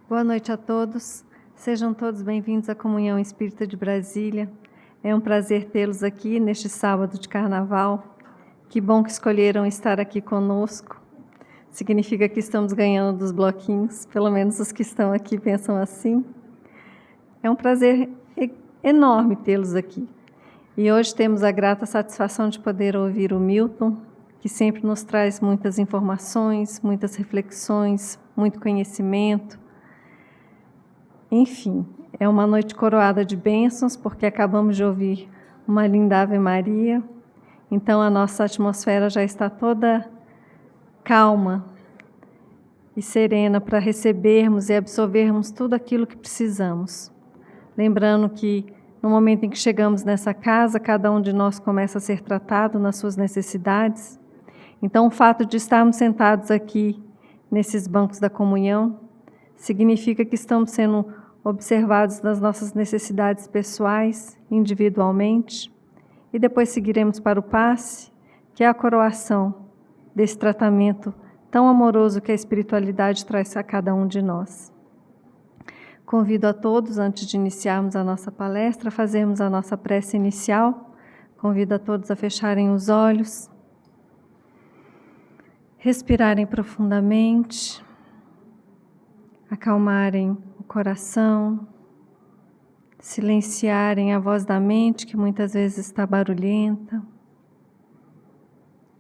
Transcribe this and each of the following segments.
Boa noite a todos. Sejam todos bem-vindos à Comunhão Espírita de Brasília. É um prazer tê-los aqui neste sábado de carnaval. Que bom que escolheram estar aqui conosco. Significa que estamos ganhando dos bloquinhos, pelo menos os que estão aqui pensam assim. É um prazer enorme tê-los aqui. E hoje temos a grata satisfação de poder ouvir o Milton, que sempre nos traz muitas informações, muitas reflexões, muito conhecimento. Enfim, é uma noite coroada de bênçãos, porque acabamos de ouvir uma linda Ave Maria. Então a nossa atmosfera já está toda calma e serena para recebermos e absorvermos tudo aquilo que precisamos. Lembrando que no momento em que chegamos nessa casa, cada um de nós começa a ser tratado nas suas necessidades. Então o fato de estarmos sentados aqui nesses bancos da comunhão significa que estamos sendo observados nas nossas necessidades pessoais, individualmente, e depois seguiremos para o passe, que é a coroação desse tratamento tão amoroso que a espiritualidade traz a cada um de nós. Convido a todos, antes de iniciarmos a nossa palestra, a fazermos a nossa prece inicial. Convido a todos a fecharem os olhos, respirarem profundamente, acalmarem o coração, silenciarem a voz da mente, que muitas vezes está barulhenta.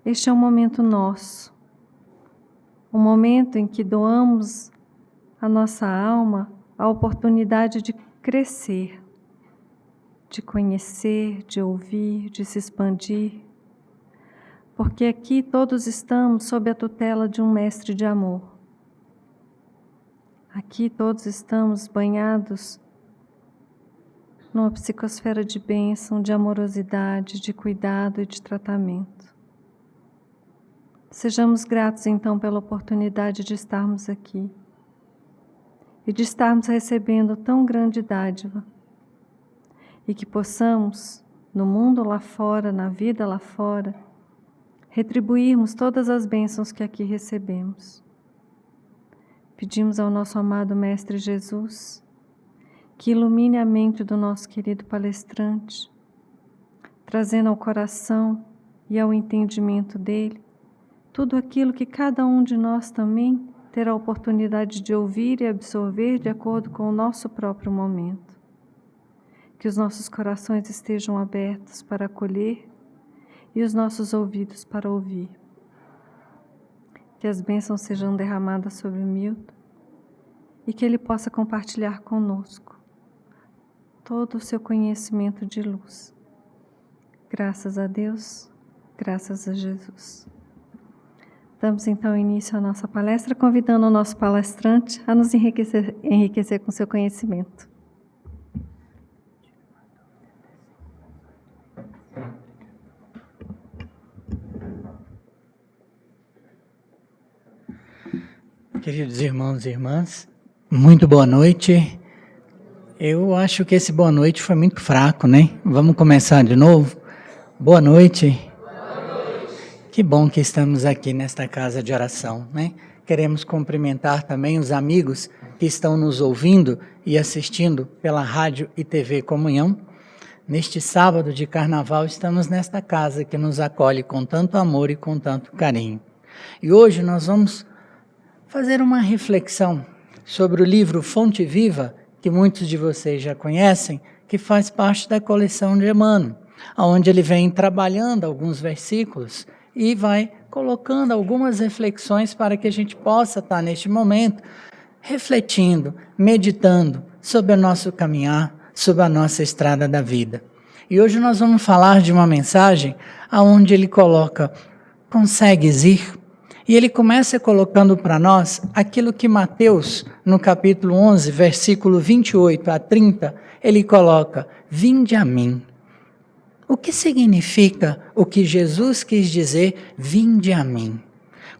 Este é um momento nosso, um momento em que doamos à nossa alma a oportunidade de crescer, de conhecer, de ouvir, de se expandir, porque aqui todos estamos sob a tutela de um mestre de amor. Aqui todos estamos banhados numa psicosfera de bênção, de amorosidade, de cuidado e de tratamento. Sejamos gratos então pela oportunidade de estarmos aqui e de estarmos recebendo tão grande dádiva, e que possamos, no mundo lá fora, na vida lá fora, retribuirmos todas as bênçãos que aqui recebemos. Pedimos ao nosso amado Mestre Jesus que ilumine a mente do nosso querido palestrante, trazendo ao coração e ao entendimento dele tudo aquilo que cada um de nós também terá a oportunidade de ouvir e absorver de acordo com o nosso próprio momento. Que os nossos corações estejam abertos para acolher e os nossos ouvidos para ouvir. Que as bênçãos sejam derramadas sobre o Milton e que ele possa compartilhar conosco todo o seu conhecimento de luz. Graças a Deus, graças a Jesus. Damos então início à nossa palestra, convidando o nosso palestrante a nos enriquecer com seu conhecimento. Queridos irmãos e irmãs, muito boa noite. Eu acho que esse boa noite foi muito fraco, né? Vamos começar de novo? Boa noite. Boa noite. Que bom que estamos aqui nesta casa de oração, né? Queremos cumprimentar também os amigos que estão nos ouvindo e assistindo pela rádio e TV Comunhão. Neste sábado de carnaval estamos nesta casa que nos acolhe com tanto amor e com tanto carinho. E hoje nós vamos fazer uma reflexão sobre o livro Fonte Viva, que muitos de vocês já conhecem, que faz parte da coleção de Emmanuel, onde ele vem trabalhando alguns versículos e vai colocando algumas reflexões para que a gente possa estar neste momento refletindo, meditando sobre o nosso caminhar, sobre a nossa estrada da vida. E hoje nós vamos falar de uma mensagem onde ele coloca: consegues ir? E ele começa colocando para nós aquilo que Mateus, no capítulo 11, versículo 28 a 30, ele coloca: vinde a mim. O que significa o que Jesus quis dizer, vinde a mim?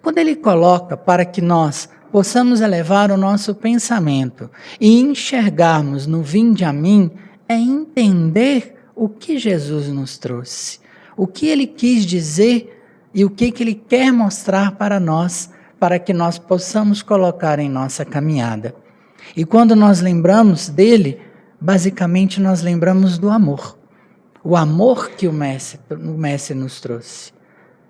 Quando ele coloca para que nós possamos elevar o nosso pensamento e enxergarmos no vinde a mim, é entender o que Jesus nos trouxe, o que ele quis dizer e o que ele quer mostrar para nós, para que nós possamos colocar em nossa caminhada. E quando nós lembramos dele, basicamente nós lembramos do amor. O amor que o Mestre nos trouxe,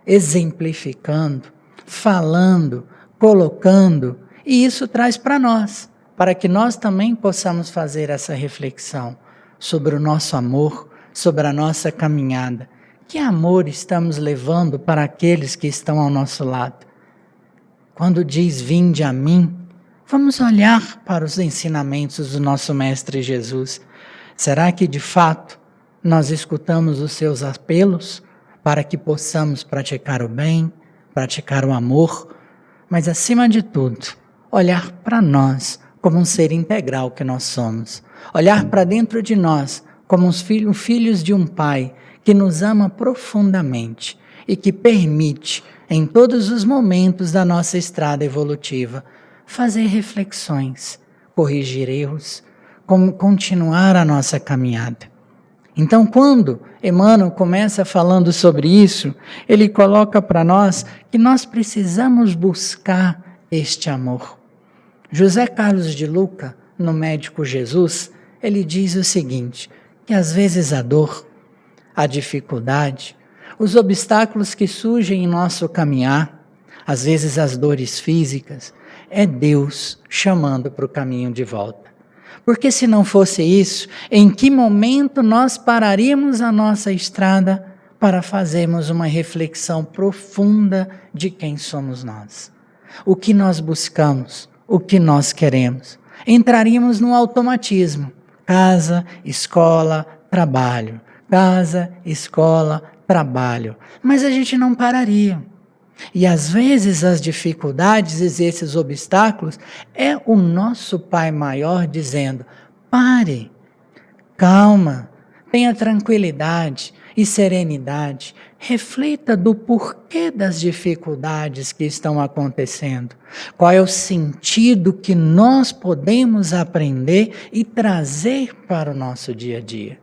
exemplificando, falando, colocando, e isso traz para nós, para que nós também possamos fazer essa reflexão sobre o nosso amor, sobre a nossa caminhada. Que amor estamos levando para aqueles que estão ao nosso lado? Quando diz, vinde a mim, vamos olhar para os ensinamentos do nosso Mestre Jesus. Será que de fato nós escutamos os seus apelos para que possamos praticar o bem, praticar o amor, mas acima de tudo, olhar para nós como um ser integral que nós somos, olhar para dentro de nós como os filhos de um Pai que nos ama profundamente e que permite, em todos os momentos da nossa estrada evolutiva, fazer reflexões, corrigir erros, continuar a nossa caminhada. Então, quando Emmanuel começa falando sobre isso, ele coloca para nós que nós precisamos buscar este amor. José Carlos de Luca, no Médico Jesus, ele diz o seguinte, que às vezes a dor, a dificuldade, os obstáculos que surgem em nosso caminhar, às vezes as dores físicas, é Deus chamando para o caminho de volta. Porque se não fosse isso, em que momento nós pararíamos a nossa estrada para fazermos uma reflexão profunda de quem somos nós? O que nós buscamos, o que nós queremos? Entraríamos no automatismo. Casa, escola, trabalho. Casa, escola, trabalho. Mas a gente não pararia. E às vezes as dificuldades e esses obstáculos é o nosso Pai Maior dizendo, pare, calma, tenha tranquilidade e serenidade, reflita do porquê das dificuldades que estão acontecendo, qual é o sentido que nós podemos aprender e trazer para o nosso dia a dia.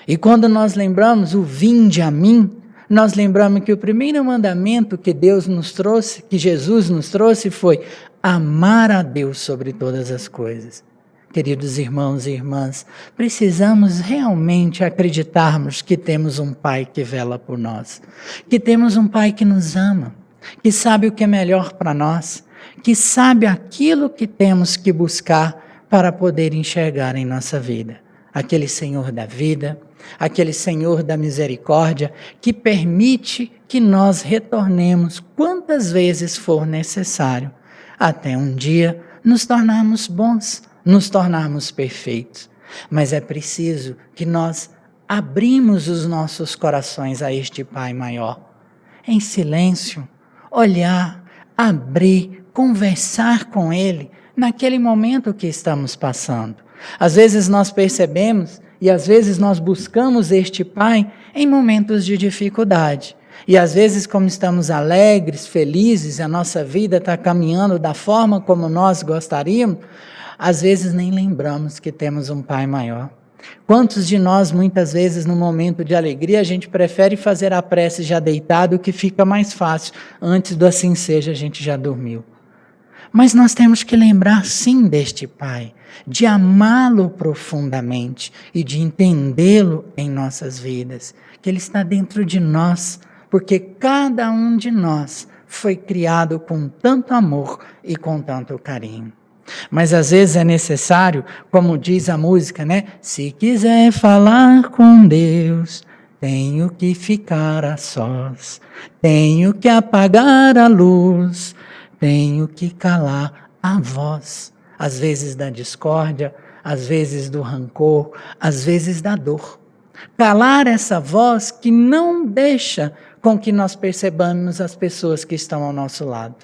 E quando nós lembramos o vinde a mim, nós lembramos que o primeiro mandamento que Deus nos trouxe, que Jesus nos trouxe, foi amar a Deus sobre todas as coisas. Queridos irmãos e irmãs, precisamos realmente acreditarmos que temos um Pai que vela por nós, que temos um Pai que nos ama, que sabe o que é melhor para nós, que sabe aquilo que temos que buscar para poder enxergar em nossa vida. Aquele Senhor da vida, aquele Senhor da misericórdia, que permite que nós retornemos quantas vezes for necessário, até um dia nos tornarmos bons, nos tornarmos perfeitos. Mas é preciso que nós abrimos os nossos corações a este Pai maior, em silêncio, olhar, abrir, conversar com Ele, naquele momento que estamos passando. Às vezes nós percebemos e às vezes nós buscamos este Pai em momentos de dificuldade. E às vezes, como estamos alegres, felizes, a nossa vida está caminhando da forma como nós gostaríamos, às vezes nem lembramos que temos um Pai maior. Quantos de nós, muitas vezes, no momento de alegria, a gente prefere fazer a prece já deitado, que fica mais fácil. Antes do assim seja, a gente já dormiu. Mas nós temos que lembrar sim deste Pai, de amá-lo profundamente e de entendê-lo em nossas vidas, que Ele está dentro de nós, porque cada um de nós foi criado com tanto amor e com tanto carinho. Mas às vezes é necessário, como diz a música, né? Se quiser falar com Deus, tenho que ficar a sós, tenho que apagar a luz, tenho que calar a voz, às vezes da discórdia, às vezes do rancor, às vezes da dor. Calar essa voz que não deixa com que nós percebamos as pessoas que estão ao nosso lado,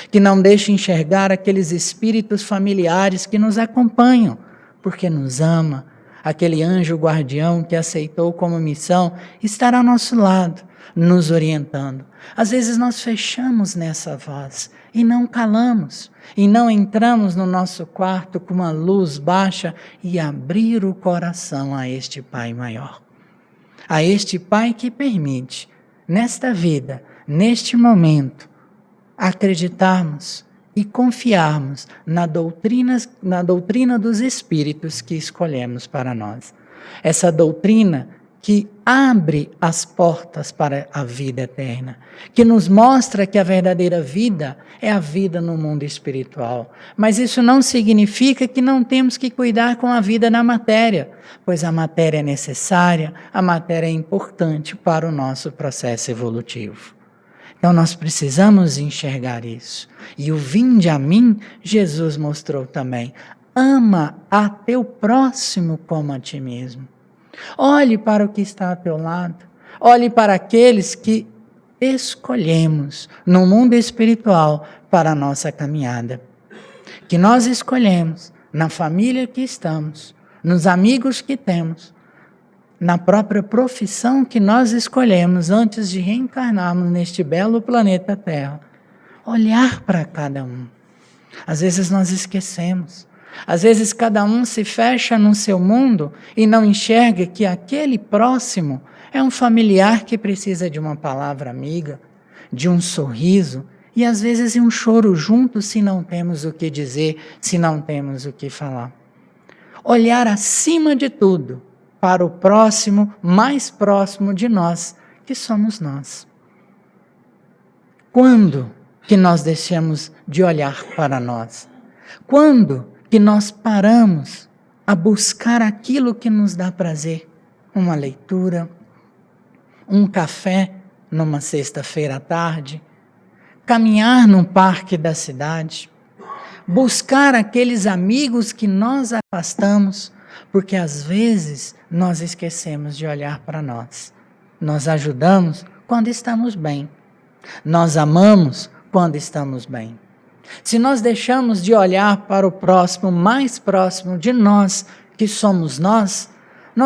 que não deixa enxergar aqueles espíritos familiares que nos acompanham, porque nos ama, aquele anjo guardião que aceitou como missão estar ao nosso lado, nos orientando. Às vezes nós fechamos nessa voz e não calamos, e não entramos no nosso quarto com uma luz baixa e abrir o coração a este Pai maior. A este Pai que permite, nesta vida, neste momento, acreditarmos e confiarmos na doutrina dos Espíritos que escolhemos para nós. Essa doutrina que abre as portas para a vida eterna, que nos mostra que a verdadeira vida é a vida no mundo espiritual. Mas isso não significa que não temos que cuidar com a vida na matéria, pois a matéria é necessária, a matéria é importante para o nosso processo evolutivo. Então nós precisamos enxergar isso. E o vinde a mim, Jesus mostrou também. Ama a teu próximo como a ti mesmo. Olhe para o que está ao teu lado. Olhe para aqueles que escolhemos no mundo espiritual para a nossa caminhada. Que nós escolhemos na família que estamos, nos amigos que temos, na própria profissão que nós escolhemos antes de reencarnarmos neste belo planeta Terra. Olhar para cada um. Às vezes nós esquecemos. Às vezes cada um se fecha no seu mundo e não enxerga que aquele próximo é um familiar que precisa de uma palavra amiga, de um sorriso e às vezes um choro junto se não temos o que dizer, se não temos o que falar. Olhar acima de tudo para o próximo, mais próximo de nós, que somos nós. Quando que nós deixamos de olhar para nós? Quando que nós paramos a buscar aquilo que nos dá prazer? Uma leitura, um café numa sexta-feira à tarde, caminhar num parque da cidade, buscar aqueles amigos que nós afastamos, porque às vezes nós esquecemos de olhar para nós. Nós ajudamos quando estamos bem. Nós amamos quando estamos bem. Se nós deixamos de olhar para o próximo, mais próximo de nós, que somos nós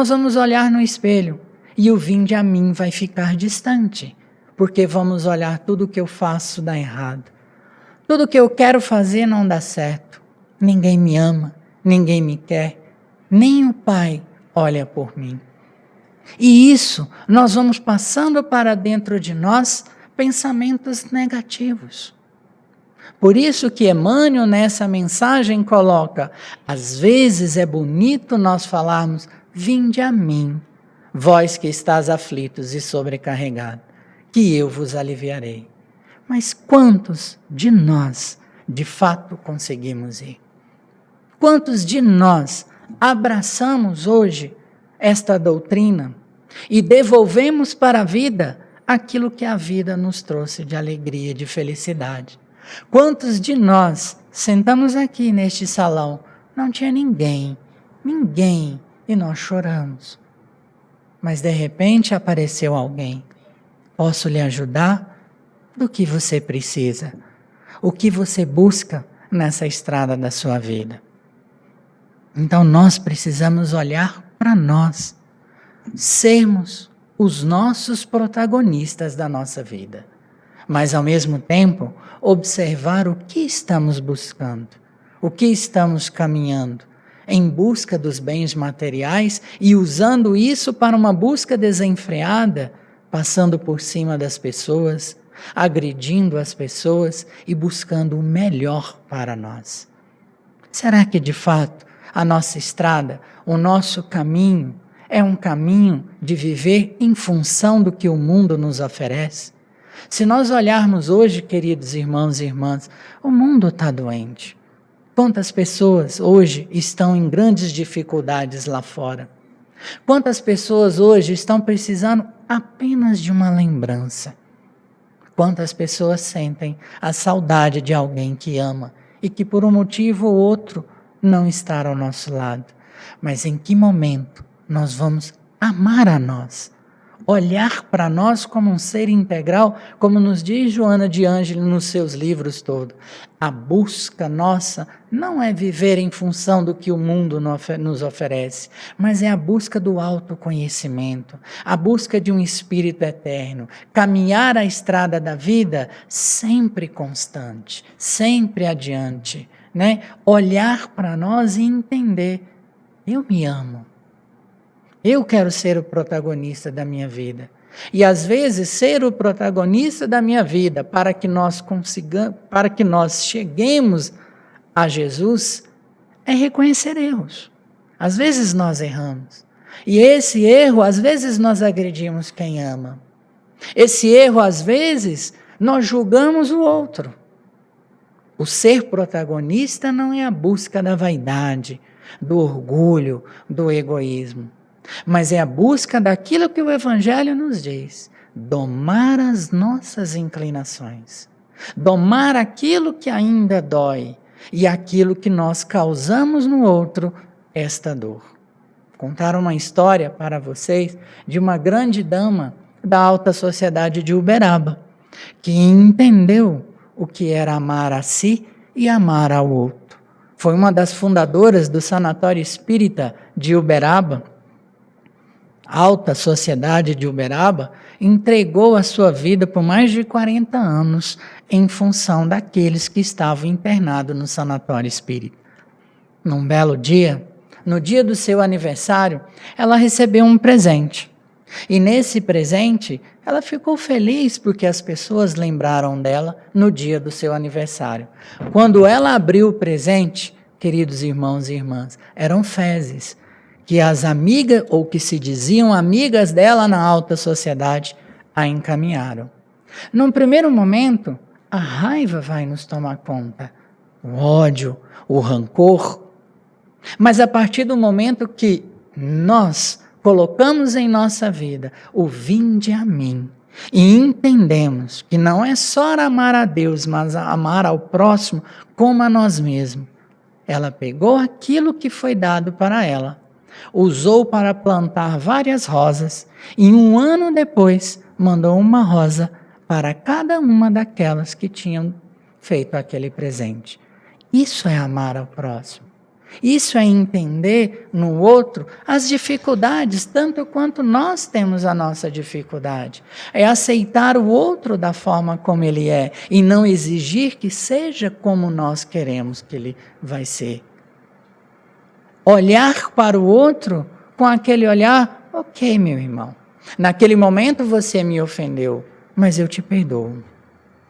vamos olhar no espelho e o vinde a mim vai ficar distante, porque vamos olhar tudo que eu faço dá errado. Tudo que eu quero fazer não dá certo. Ninguém me ama, ninguém me quer, nem o Pai olha por mim. E isso nós vamos passando para dentro de nós pensamentos negativos. Por isso que Emmanuel nessa mensagem coloca, às vezes é bonito nós falarmos, vinde a mim, vós que estás aflitos e sobrecarregados, que eu vos aliviarei. Mas quantos de nós, de fato, conseguimos ir? Quantos de nós abraçamos hoje esta doutrina e devolvemos para a vida aquilo que a vida nos trouxe de alegria e de felicidade? Quantos de nós sentamos aqui neste salão, não tinha ninguém, e nós choramos. Mas de repente apareceu alguém. Posso lhe ajudar? Do que você precisa? O que você busca nessa estrada da sua vida? Então nós precisamos olhar para nós, sermos os nossos protagonistas da nossa vida. Mas ao mesmo tempo, observar o que estamos buscando, o que estamos caminhando, em busca dos bens materiais e usando isso para uma busca desenfreada, passando por cima das pessoas, agredindo as pessoas e buscando o melhor para nós. Será que de fato a nossa estrada, o nosso caminho, é um caminho de viver em função do que o mundo nos oferece? Se nós olharmos hoje, queridos irmãos e irmãs, o mundo está doente. Quantas pessoas hoje estão em grandes dificuldades lá fora? Quantas pessoas hoje estão precisando apenas de uma lembrança? Quantas pessoas sentem a saudade de alguém que ama e que por um motivo ou outro não está ao nosso lado? Mas em que momento nós vamos amar a nós? Olhar para nós como um ser integral, como nos diz Joana de Ângeles nos seus livros todos. A busca nossa não é viver em função do que o mundo nos oferece, mas é a busca do autoconhecimento, a busca de um espírito eterno, caminhar a estrada da vida sempre constante, sempre adiante, né? Olhar para nós e entender, eu me amo. Eu quero ser o protagonista da minha vida. E às vezes ser o protagonista da minha vida para que nós cheguemos a Jesus é reconhecer erros. Às vezes nós erramos. E esse erro, às vezes nós agredimos quem ama. Esse erro, às vezes, nós julgamos o outro. O ser protagonista não é a busca da vaidade, do orgulho, do egoísmo, mas é a busca daquilo que o Evangelho nos diz: domar as nossas inclinações, domar aquilo que ainda dói e aquilo que nós causamos no outro esta dor. Contar uma história para vocês de uma grande dama da alta sociedade de Uberaba, que entendeu o que era amar a si e amar ao outro. Foi uma das fundadoras do Sanatório Espírita de Uberaba. A alta sociedade de Uberaba entregou a sua vida por mais de 40 anos em função daqueles que estavam internados no Sanatório Espírita. Num belo dia, no dia do seu aniversário, ela recebeu um presente. E nesse presente, ela ficou feliz porque as pessoas lembraram dela no dia do seu aniversário. Quando ela abriu o presente, queridos irmãos e irmãs, eram fezes que as amigas, ou que se diziam amigas dela na alta sociedade, a encaminharam. Num primeiro momento, a raiva vai nos tomar conta, o ódio, o rancor. Mas a partir do momento que nós colocamos em nossa vida o vinde a mim e entendemos que não é só amar a Deus, mas amar ao próximo como a nós mesmos, ela pegou aquilo que foi dado para ela, usou para plantar várias rosas e 1 ano depois mandou uma rosa para cada uma daquelas que tinham feito aquele presente. Isso é amar ao próximo. Isso é entender no outro as dificuldades, tanto quanto nós temos a nossa dificuldade. É aceitar o outro da forma como ele é e não exigir que seja como nós queremos que ele vai ser. Olhar para o outro com aquele olhar: ok, meu irmão, naquele momento você me ofendeu, mas eu te perdoo.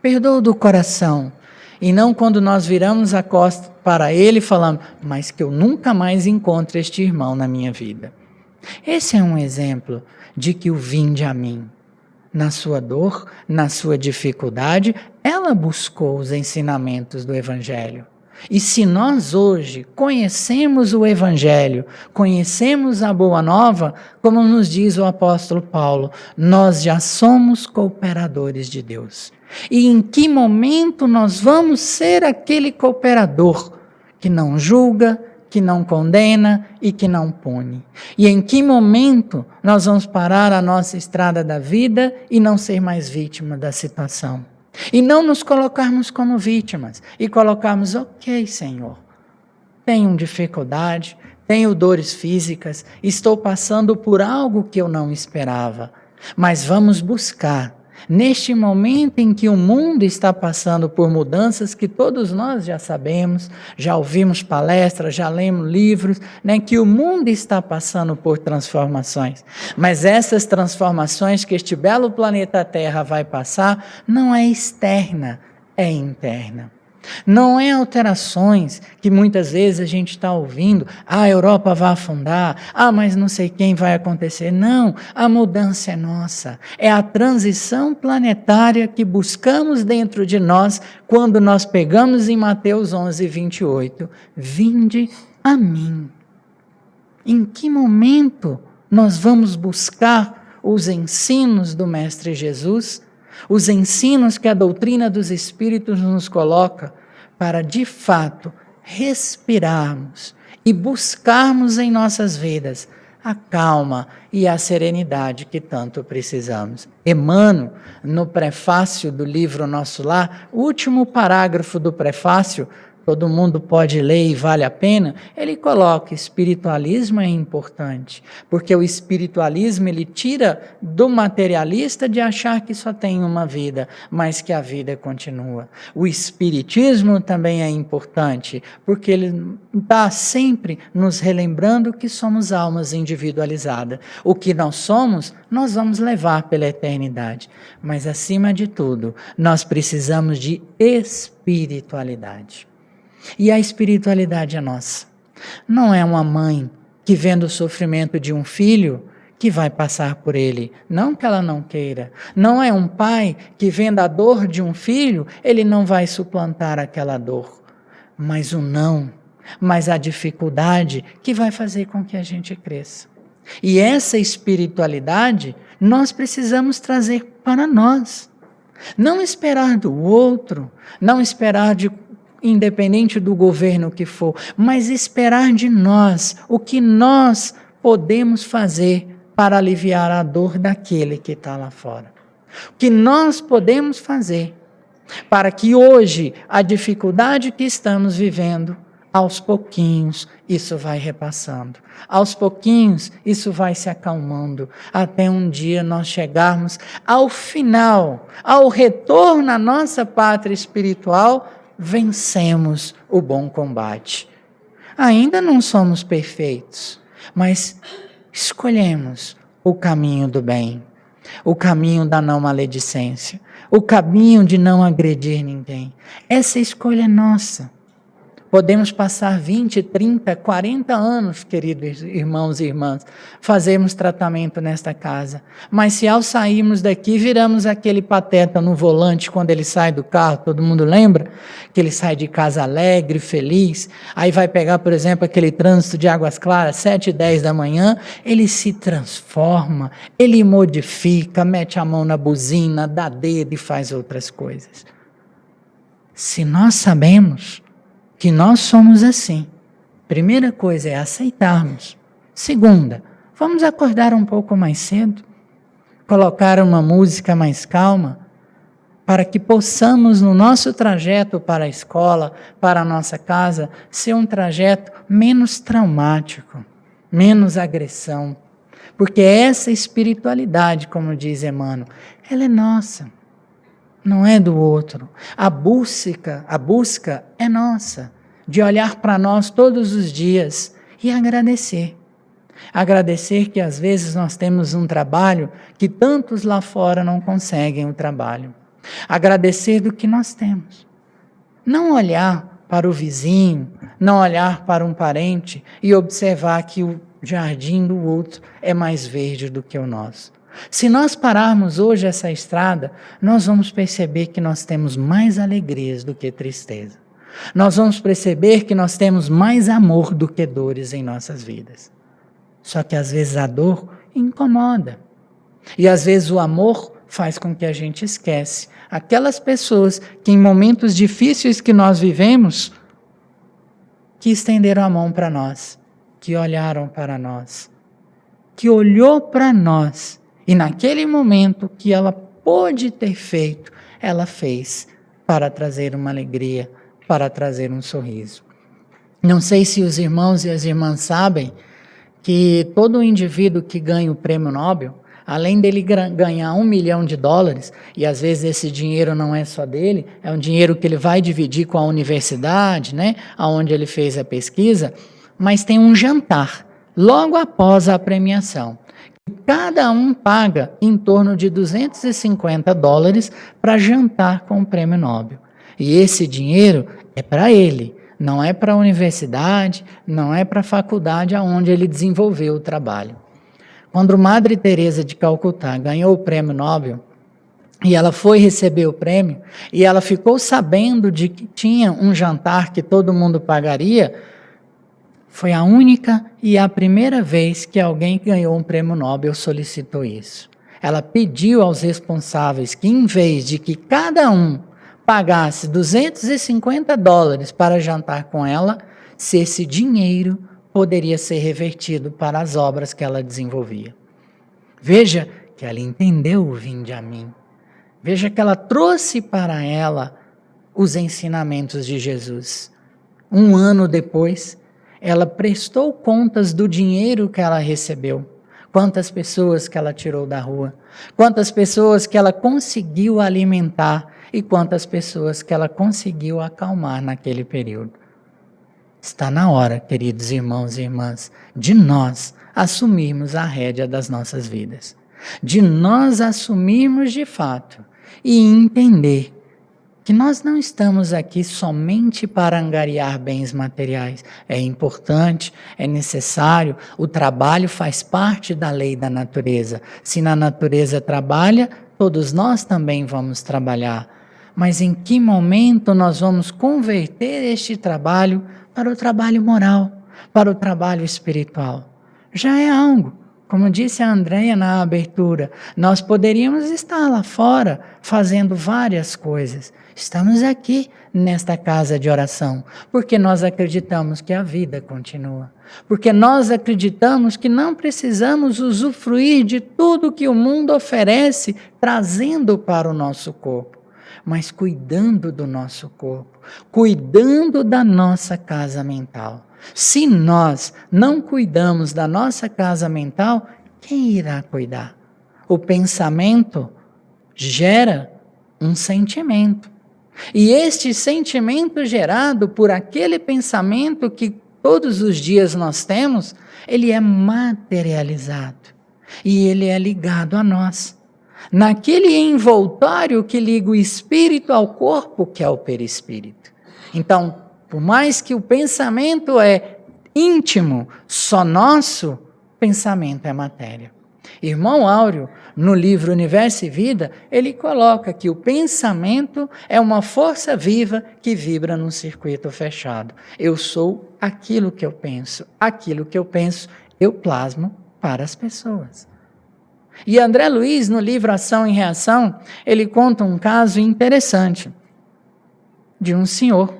Perdoo do coração. E não quando nós viramos a costa para ele e falamos: mas que eu nunca mais encontre este irmão na minha vida. Esse é um exemplo de que o vinde a mim. Na sua dor, na sua dificuldade, ela buscou os ensinamentos do Evangelho. E se nós hoje conhecemos o Evangelho, conhecemos a Boa Nova, como nos diz o apóstolo Paulo, nós já somos cooperadores de Deus. E em que momento nós vamos ser aquele cooperador que não julga, que não condena e que não pune? E em que momento nós vamos parar a nossa estrada da vida e não ser mais vítima da situação? E não nos colocarmos como vítimas e colocarmos: ok, Senhor, tenho dificuldade, tenho dores físicas, estou passando por algo que eu não esperava, mas vamos buscar. Neste momento em que o mundo está passando por mudanças que todos nós já sabemos, já ouvimos palestras, já lemos livros, né, que o mundo está passando por transformações. Mas essas transformações que este belo planeta Terra vai passar não é externa, é interna. Não é alterações que muitas vezes a gente está ouvindo: a Europa vai afundar, mas não sei quem vai acontecer. Não, a mudança é nossa. É a transição planetária que buscamos dentro de nós quando nós pegamos em Mateus 11, 28. Vinde a mim. Em que momento nós vamos buscar os ensinos do Mestre Jesus? Os ensinos que a doutrina dos Espíritos nos coloca para, de fato, respirarmos e buscarmos em nossas vidas a calma e a serenidade que tanto precisamos. Emmanuel, no prefácio do livro Nosso Lar, o último parágrafo do prefácio, todo mundo pode ler e vale a pena, ele coloca: espiritualismo é importante, porque o espiritualismo ele tira do materialista de achar que só tem uma vida, mas que a vida continua. O espiritismo também é importante, porque ele está sempre nos relembrando que somos almas individualizadas. O que nós somos, nós vamos levar pela eternidade. Mas, acima de tudo, nós precisamos de espiritualidade. E a espiritualidade é nossa. Não é uma mãe que, vendo o sofrimento de um filho, que vai passar por ele. Não que ela não queira. Não é um pai que, vendo a dor de um filho, ele não vai suplantar aquela dor. Mas o não, mas a dificuldade que vai fazer com que a gente cresça. E essa espiritualidade nós precisamos trazer para nós. Não esperar do outro, não esperar independente do governo que for, mas esperar de nós o que nós podemos fazer para aliviar a dor daquele que está lá fora. O que nós podemos fazer para que hoje a dificuldade que estamos vivendo, aos pouquinhos isso vai repassando. Aos pouquinhos isso vai se acalmando, até um dia nós chegarmos ao final, ao retorno à nossa pátria espiritual, vencemos o bom combate. Ainda não somos perfeitos, mas escolhemos o caminho do bem, o caminho da não maledicência, o caminho de não agredir ninguém. Essa escolha é nossa. Podemos passar 20, 30, 40 anos, queridos irmãos e irmãs, fazermos tratamento nesta casa. Mas se ao sairmos daqui, viramos aquele pateta no volante quando ele sai do carro, todo mundo lembra? Que ele sai de casa alegre, feliz, aí vai pegar, por exemplo, aquele trânsito de Águas Claras, 7h10 da manhã, ele se transforma, ele modifica, mete a mão na buzina, dá dedo e faz outras coisas. Se nós sabemos que nós somos assim, primeira coisa é aceitarmos. Segunda, vamos acordar um pouco mais cedo, colocar uma música mais calma, para que possamos no nosso trajeto para a escola, para a nossa casa, ser um trajeto menos traumático, menos agressão. Porque essa espiritualidade, como diz Emmanuel, ela é nossa. Não é do outro. A busca é nossa, de olhar para nós todos os dias e agradecer. Agradecer que às vezes nós temos um trabalho que tantos lá fora não conseguem o trabalho. Agradecer do que nós temos. Não olhar para o vizinho, não olhar para um parente e observar que o jardim do outro é mais verde do que o nosso. Se nós pararmos hoje essa estrada, nós vamos perceber que nós temos mais alegrias do que tristeza. Nós vamos perceber que nós temos mais amor do que dores em nossas vidas. Só que às vezes a dor incomoda. E às vezes o amor faz com que a gente esquece aquelas pessoas que em momentos difíceis que nós vivemos, que estenderam a mão para nós, que olharam para nós, que olhou para nós. E naquele momento que ela pôde ter feito, ela fez para trazer uma alegria, para trazer um sorriso. Não sei se os irmãos e as irmãs sabem que todo indivíduo que ganha o prêmio Nobel, além dele ganhar $1 milhão, e às vezes esse dinheiro não é só dele, é um dinheiro que ele vai dividir com a universidade, né, onde ele fez a pesquisa, mas tem um jantar logo após a premiação. Cada um paga em torno de $250 para jantar com o prêmio Nobel. E esse dinheiro é para ele, não é para a universidade, não é para a faculdade onde ele desenvolveu o trabalho. Quando Madre Teresa de Calcutá ganhou o prêmio Nobel, e ela foi receber o prêmio, e ela ficou sabendo de que tinha um jantar que todo mundo pagaria, foi a única e a primeira vez que alguém que ganhou um prêmio Nobel solicitou isso. Ela pediu aos responsáveis que, em vez de que cada um pagasse $250 para jantar com ela, se esse dinheiro poderia ser revertido para as obras que ela desenvolvia. Veja que ela entendeu o vinde a mim. Veja que ela trouxe para ela os ensinamentos de Jesus. Um ano depois, ela prestou contas do dinheiro que ela recebeu. Quantas pessoas que ela tirou da rua, quantas pessoas que ela conseguiu alimentar e quantas pessoas que ela conseguiu acalmar naquele período. Está na hora, queridos irmãos e irmãs, de nós assumirmos a rédea das nossas vidas, de nós assumirmos de fato e entender que nós não estamos aqui somente para angariar bens materiais. É importante, é necessário, o trabalho faz parte da lei da natureza. Se na natureza trabalha, todos nós também vamos trabalhar. Mas em que momento nós vamos converter este trabalho para o trabalho moral, para o trabalho espiritual? Já é algo. Como disse a Andréia na abertura, nós poderíamos estar lá fora fazendo várias coisas. Estamos aqui nesta casa de oração, porque nós acreditamos que a vida continua. Porque nós acreditamos que não precisamos usufruir de tudo que o mundo oferece, trazendo para o nosso corpo, mas cuidando do nosso corpo, cuidando da nossa casa mental. Se nós não cuidamos da nossa casa mental, quem irá cuidar? O pensamento gera um sentimento. E este sentimento gerado por aquele pensamento que todos os dias nós temos, ele é materializado. E ele é ligado a nós. Naquele envoltório que liga o espírito ao corpo, que é o perispírito. Então, por mais que o pensamento é íntimo, só nosso, pensamento é matéria. Irmão Áureo, no livro Universo e Vida, ele coloca que o pensamento é uma força viva que vibra num circuito fechado. Eu sou aquilo que eu penso eu plasmo para as pessoas. E André Luiz, no livro Ação e Reação, ele conta um caso interessante de um senhor,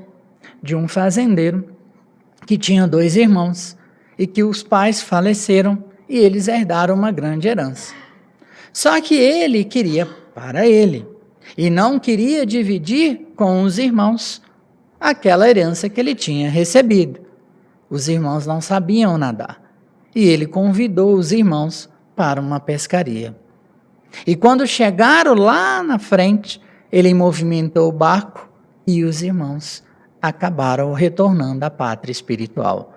de um fazendeiro, que tinha 2 irmãos e que os pais faleceram e eles herdaram uma grande herança. Só que ele queria para ele e não queria dividir com os irmãos aquela herança que ele tinha recebido. Os irmãos não sabiam nadar e ele convidou os irmãos para uma pescaria. E quando chegaram lá na frente, ele movimentou o barco e os irmãos acabaram retornando à pátria espiritual.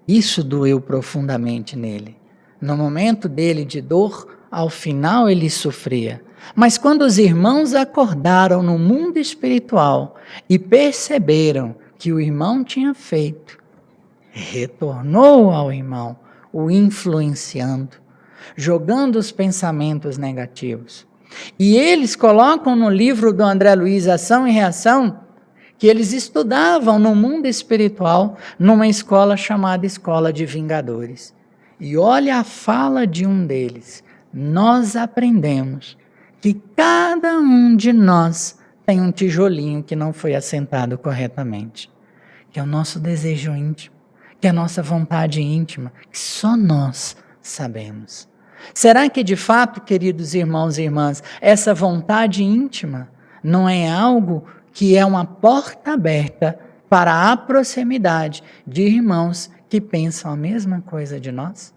Isso doeu profundamente nele. No momento dele de dor, ao final ele sofria. Mas quando os irmãos acordaram no mundo espiritual e perceberam que o irmão tinha feito, retornou ao irmão, o influenciando, jogando os pensamentos negativos. E eles colocam no livro do André Luiz, Ação e Reação, que eles estudavam no mundo espiritual, numa escola chamada Escola de Vingadores. E olha a fala de um deles. Nós aprendemos que cada um de nós tem um tijolinho que não foi assentado corretamente, que é o nosso desejo íntimo, que é a nossa vontade íntima, que só nós sabemos. Será que de fato, queridos irmãos e irmãs, essa vontade íntima não é algo que é uma porta aberta para a proximidade de irmãos que pensam a mesma coisa de nós?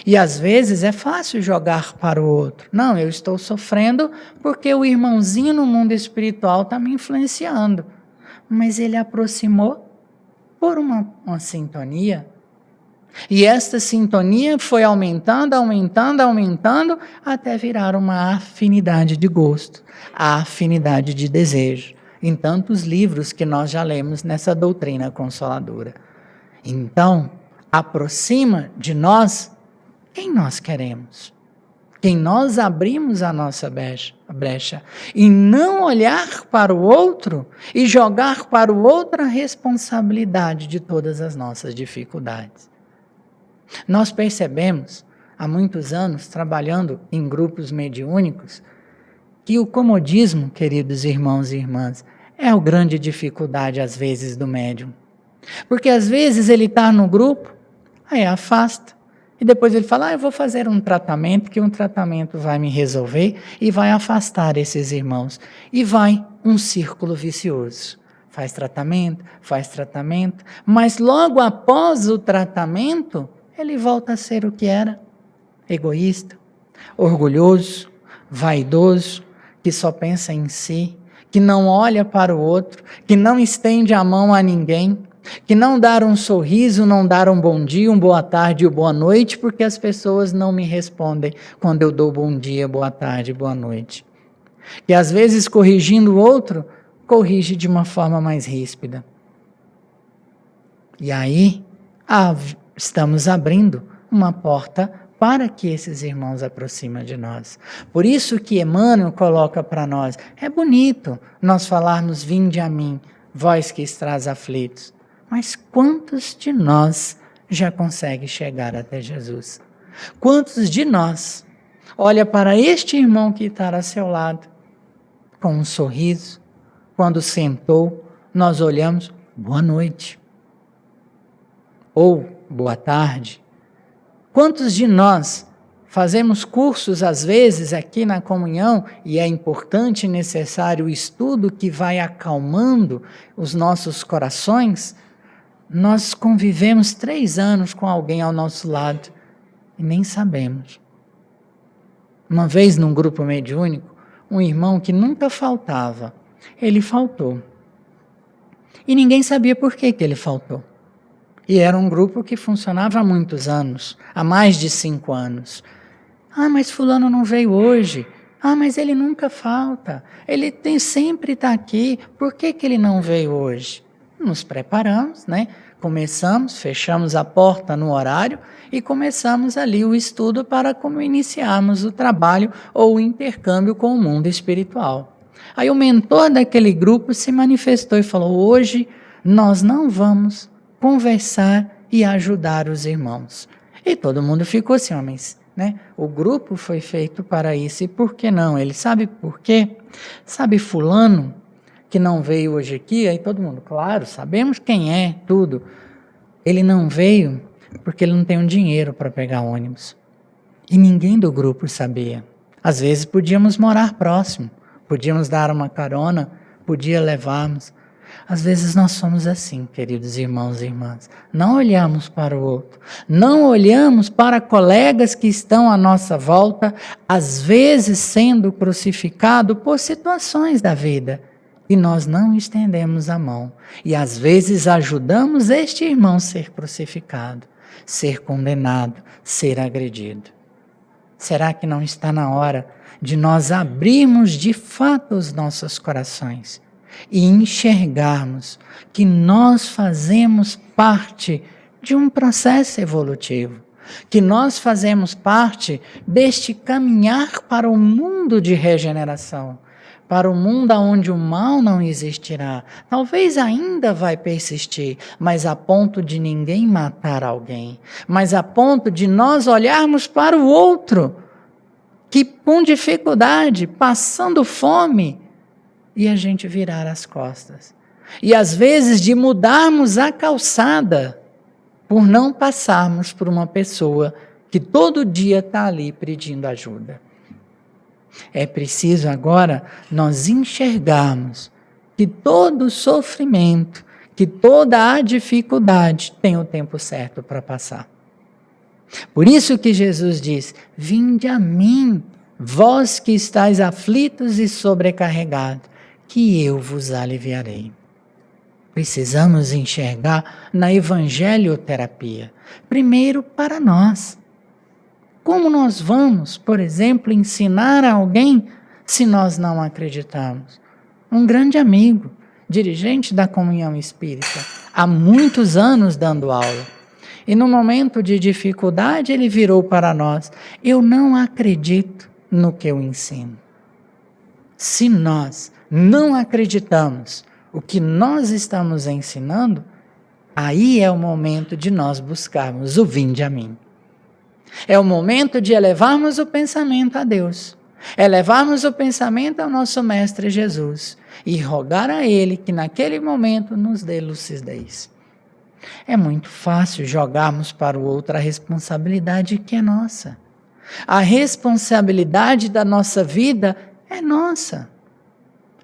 E às vezes é fácil jogar para o outro. Não, eu estou sofrendo porque o irmãozinho no mundo espiritual está me influenciando. Mas ele aproximou por uma sintonia. E esta sintonia foi aumentando, até virar uma afinidade de gosto, a afinidade de desejo, em tantos livros que nós já lemos nessa doutrina consoladora. Então, aproxima de nós quem nós queremos, quem nós abrimos a nossa brecha, e não olhar para o outro e jogar para o outro a responsabilidade de todas as nossas dificuldades. Nós percebemos, há muitos anos, trabalhando em grupos mediúnicos, que o comodismo, queridos irmãos e irmãs, é a grande dificuldade, às vezes, do médium. Porque, às vezes, ele está no grupo, aí afasta, e depois ele fala, eu vou fazer um tratamento, que um tratamento vai me resolver, e vai afastar esses irmãos. E vai um círculo vicioso. faz tratamento, mas logo após o tratamento, ele volta a ser o que era: egoísta, orgulhoso, vaidoso, que só pensa em si, que não olha para o outro, que não estende a mão a ninguém, que não dá um sorriso, não dá um bom dia, uma boa tarde ou boa noite, porque as pessoas não me respondem quando eu dou bom dia, boa tarde, boa noite. Que às vezes, corrigindo o outro, corrige de uma forma mais ríspida. E aí, estamos abrindo uma porta para que esses irmãos aproximem de nós. Por isso que Emmanuel coloca para nós, é bonito nós falarmos: vinde a mim, vós que estás aflitos. Mas quantos de nós já conseguem chegar até Jesus? Quantos de nós olha para este irmão que está ao seu lado com um sorriso, quando sentou, nós olhamos, boa noite, ou boa tarde? Quantos de nós fazemos cursos, às vezes, aqui na comunhão, e é importante e necessário o estudo que vai acalmando os nossos corações? Nós convivemos 3 anos com alguém ao nosso lado e nem sabemos. Uma vez, num grupo mediúnico, um irmão que nunca faltava, ele faltou. E ninguém sabia por que ele faltou. E era um grupo que funcionava há muitos anos, há mais de 5 anos. Ah, mas fulano não veio hoje. Ah, mas ele nunca falta. Ele sempre está aqui. Por que ele não veio hoje? Nos preparamos, né? Começamos, fechamos a porta no horário e começamos ali o estudo para como iniciarmos o trabalho ou o intercâmbio com o mundo espiritual. Aí o mentor daquele grupo se manifestou e falou: hoje nós não vamos conversar e ajudar os irmãos. E todo mundo ficou assim, homens, né? O grupo foi feito para isso, e por que não? Ele sabe por quê? Sabe fulano que não veio hoje aqui? Aí todo mundo, claro, sabemos quem é, tudo. Ele não veio porque ele não tem um dinheiro para pegar ônibus. E ninguém do grupo sabia. Às vezes podíamos morar próximo, podíamos dar uma carona, podia levarmos. Às vezes nós somos assim, queridos irmãos e irmãs. Não olhamos para o outro, não olhamos para colegas que estão à nossa volta, às vezes sendo crucificado por situações da vida. E nós não estendemos a mão. E às vezes ajudamos este irmão a ser crucificado, ser condenado, ser agredido. Será que não está na hora de nós abrirmos de fato os nossos corações e enxergarmos que nós fazemos parte de um processo evolutivo, que nós fazemos parte deste caminhar para o mundo de regeneração, para o mundo onde o mal não existirá? Talvez ainda vai persistir, mas a ponto de ninguém matar alguém, mas a ponto de nós olharmos para o outro, que com dificuldade, passando fome, e a gente virar as costas. E às vezes de mudarmos a calçada, por não passarmos por uma pessoa que todo dia está ali pedindo ajuda. É preciso agora nós enxergarmos que todo sofrimento, que toda a dificuldade tem o tempo certo para passar. Por isso que Jesus diz: vinde a mim, vós que estáis aflitos e sobrecarregados, que eu vos aliviarei. Precisamos enxergar na evangelioterapia, primeiro para nós. Como nós vamos, por exemplo, ensinar a alguém se nós não acreditarmos? Um grande amigo, dirigente da Comunhão Espírita, há muitos anos dando aula. E no momento de dificuldade ele virou para nós: eu não acredito no que eu ensino. Se nós não acreditamos o que nós estamos ensinando, aí é o momento de nós buscarmos o vinde a mim. É o momento de elevarmos o pensamento a Deus, elevarmos o pensamento ao nosso Mestre Jesus e rogar a Ele que naquele momento nos dê lucidez. É muito fácil jogarmos para o outro a responsabilidade que é nossa. A responsabilidade da nossa vida é nossa.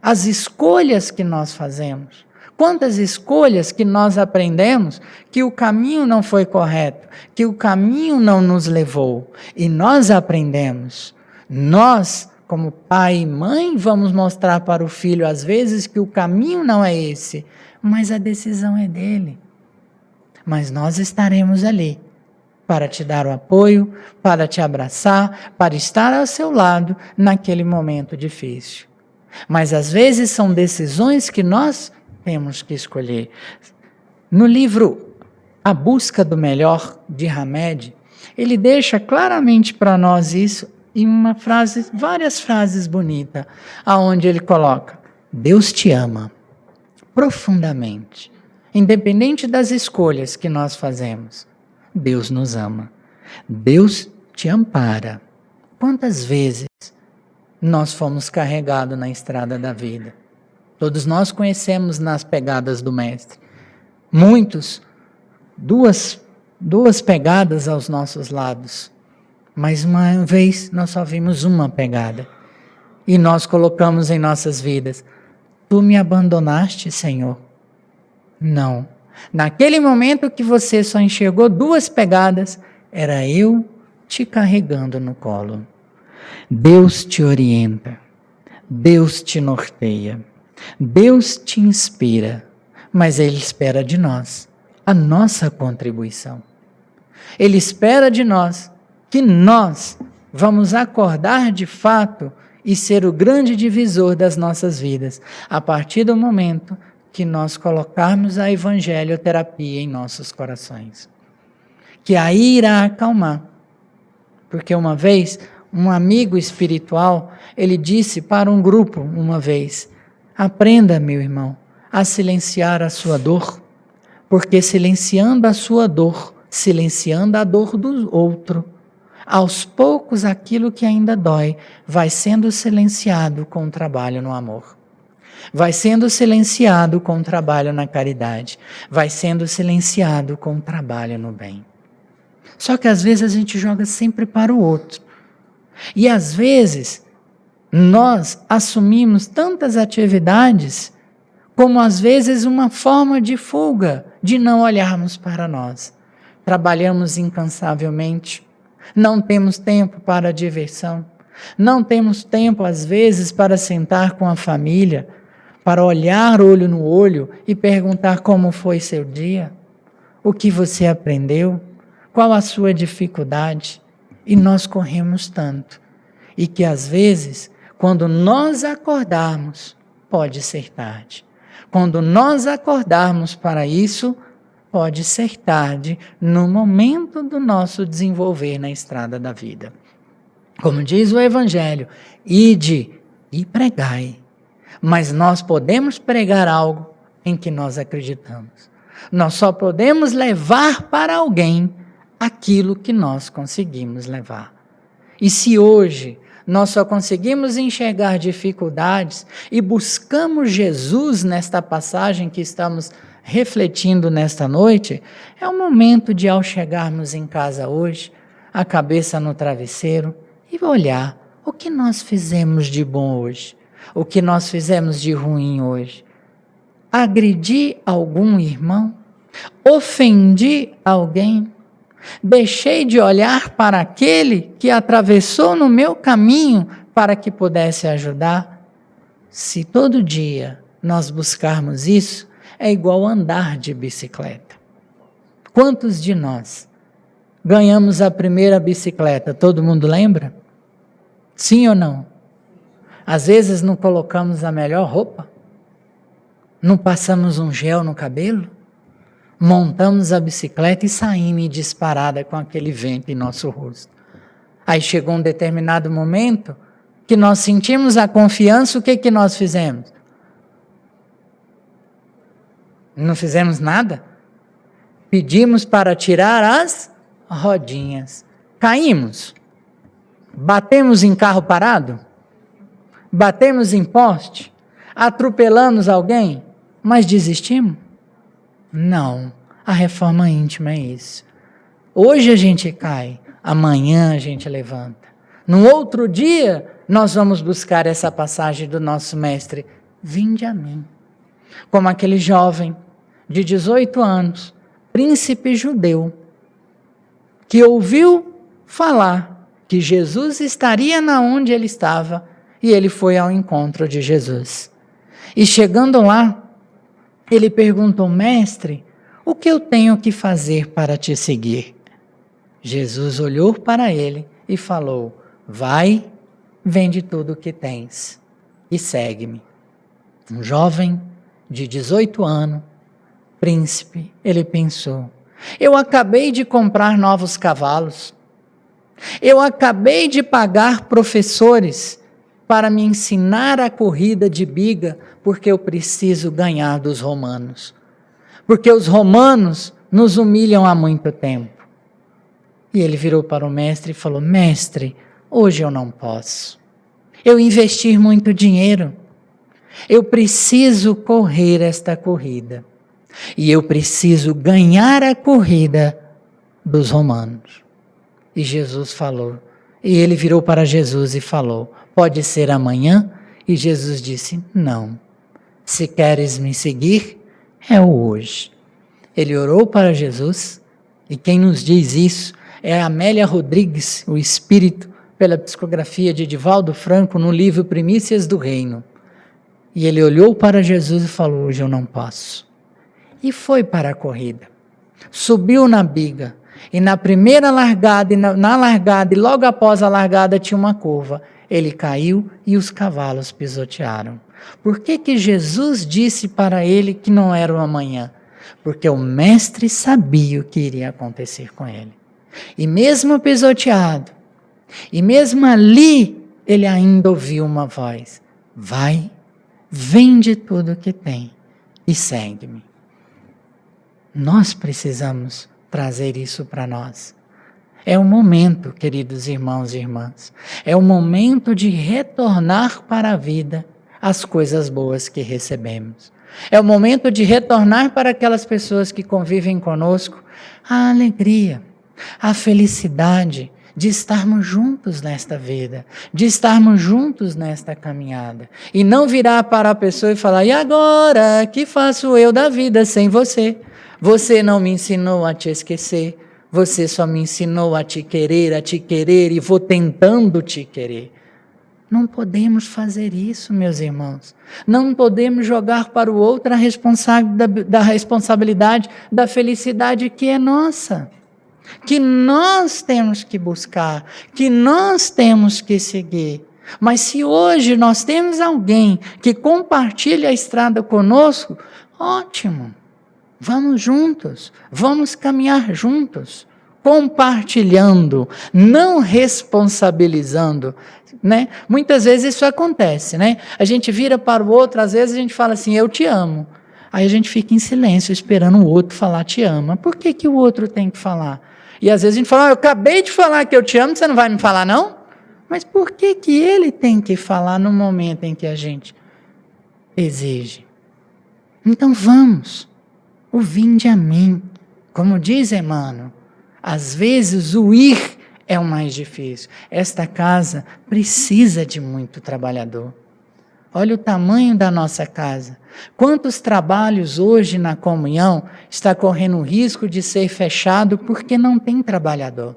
as escolhas que nós fazemos. Quantas escolhas que nós aprendemos que o caminho não foi correto, que o caminho não nos levou. E nós aprendemos. Nós, como pai e mãe, vamos mostrar para o filho, às vezes, que o caminho não é esse, mas a decisão é dele. Mas nós estaremos ali para te dar o apoio, para te abraçar, para estar ao seu lado naquele momento difícil. Mas às vezes são decisões que nós temos que escolher. No livro A Busca do Melhor, de Hamed, ele deixa claramente para nós isso em uma frase, várias frases bonitas, aonde ele coloca: Deus te ama profundamente, independente das escolhas que nós fazemos. Deus nos ama. Deus te ampara. Quantas vezes nós fomos carregados na estrada da vida? Todos nós conhecemos nas pegadas do Mestre. Muitos, duas pegadas aos nossos lados. Mas uma vez nós só vimos uma pegada. E nós colocamos em nossas vidas: Tu me abandonaste, Senhor? Não. Naquele momento que você só enxergou 2 pegadas, era eu te carregando no colo. Deus te orienta. Deus te norteia. Deus te inspira. Mas Ele espera de nós a nossa contribuição. Ele espera de nós que nós vamos acordar de fato e ser o grande divisor das nossas vidas, a partir do momento que nós colocarmos a evangelioterapia em nossos corações. Que aí irá acalmar. Porque uma vez, um amigo espiritual, ele disse para um grupo uma vez: aprenda, meu irmão, a silenciar a sua dor, porque silenciando a sua dor, silenciando a dor do outro, aos poucos aquilo que ainda dói vai sendo silenciado com o trabalho no amor. Vai sendo silenciado com o trabalho na caridade. Vai sendo silenciado com o trabalho no bem. Só que às vezes a gente joga sempre para o outro. E às vezes nós assumimos tantas atividades como às vezes uma forma de fuga, de não olharmos para nós. Trabalhamos incansavelmente, não temos tempo para a diversão, não temos tempo às vezes para sentar com a família, para olhar olho no olho e perguntar como foi seu dia, o que você aprendeu, qual a sua dificuldade. E nós corremos tanto. E que às vezes, quando nós acordarmos, pode ser tarde. Quando nós acordarmos para isso, pode ser tarde no momento do nosso desenvolver na estrada da vida. Como diz o Evangelho, ide e pregai. Mas nós podemos pregar algo em que nós acreditamos. Nós só podemos levar para alguém aquilo que nós conseguimos levar. E se hoje nós só conseguimos enxergar dificuldades e buscamos Jesus nesta passagem que estamos refletindo nesta noite, é o momento de, ao chegarmos em casa hoje, a cabeça no travesseiro e olhar o que nós fizemos de bom hoje. O que nós fizemos de ruim hoje? Agredi algum irmão? Ofendi alguém? Deixei de olhar para aquele que atravessou no meu caminho para que pudesse ajudar? Se todo dia nós buscarmos isso, é igual andar de bicicleta. Quantos de nós ganhamos a primeira bicicleta? Todo mundo lembra? Sim ou não? Às vezes não colocamos a melhor roupa, não passamos um gel no cabelo, montamos a bicicleta e saímos disparada com aquele vento em nosso rosto. Aí chegou um determinado momento que nós sentimos a confiança, o que nós fizemos? Não fizemos nada? Pedimos para tirar as rodinhas. Caímos. Batemos em carro parado? Batemos em poste? Atropelamos alguém? Mas desistimos? Não. A reforma íntima é isso. Hoje a gente cai, amanhã a gente levanta. No outro dia, nós vamos buscar essa passagem do nosso mestre. vinde a mim. Como aquele jovem de 18 anos, príncipe judeu, que ouviu falar que Jesus estaria na onde ele estava e ele foi ao encontro de Jesus. E chegando lá, ele perguntou: mestre, o que eu tenho que fazer para te seguir? Jesus olhou para ele e falou: vai, vende tudo o que tens e segue-me. Um jovem de 18 anos, príncipe, ele pensou: eu acabei de comprar novos cavalos, eu acabei de pagar professores para me ensinar a corrida de biga, porque eu preciso ganhar dos romanos, porque os romanos nos humilham há muito tempo. E ele virou para o mestre e falou: mestre, hoje eu não posso, eu investi muito dinheiro, eu preciso correr esta corrida, e eu preciso ganhar a corrida dos romanos. E Jesus falou, e ele virou para Jesus e falou: pode ser amanhã? E Jesus disse: não, se queres me seguir, é o hoje. Ele orou para Jesus, e quem nos diz isso é a Amélia Rodrigues, o Espírito, pela psicografia de Divaldo Franco, no livro Primícias do Reino. E ele olhou para Jesus e falou: hoje eu não posso. E foi para a corrida. Subiu na biga. E na primeira largada, na largada, e logo após a largada tinha uma curva. Ele caiu e os cavalos pisotearam. Por que Jesus disse para ele que não era o amanhã? Porque o mestre sabia o que iria acontecer com ele. E mesmo pisoteado, e mesmo ali, ele ainda ouviu uma voz: vai, vende tudo o que tem e segue-me. Nós precisamos trazer isso para nós. É o momento, queridos irmãos e irmãs, é o momento de retornar para a vida as coisas boas que recebemos. É o momento de retornar para aquelas pessoas que convivem conosco a alegria, a felicidade de estarmos juntos nesta vida, de estarmos juntos nesta caminhada. E não virar para a pessoa e falar: e agora, que faço eu da vida sem você? Você não me ensinou a te esquecer, você só me ensinou a te querer e vou tentando te querer. Não podemos fazer isso, meus irmãos. Não podemos jogar para o outro a responsabilidade da felicidade que é nossa, que nós temos que buscar, que nós temos que seguir. Mas se hoje nós temos alguém que compartilha a estrada conosco, ótimo. Vamos juntos, vamos caminhar juntos, compartilhando, não responsabilizando, né? Muitas vezes isso acontece, né? A gente vira para o outro, às vezes a gente fala assim: eu te amo. Aí a gente fica em silêncio, esperando o outro falar te ama. Por que o outro tem que falar? E às vezes a gente fala: eu acabei de falar que eu te amo, você não vai me falar não? Mas por que ele tem que falar no momento em que a gente exige? Então vamos. O vinde a mim, como diz Emmanuel, às vezes o ir é o mais difícil. Esta casa precisa de muito trabalhador. Olha o tamanho da nossa casa. Quantos trabalhos hoje na comunhão está correndo o risco de ser fechado porque não tem trabalhador?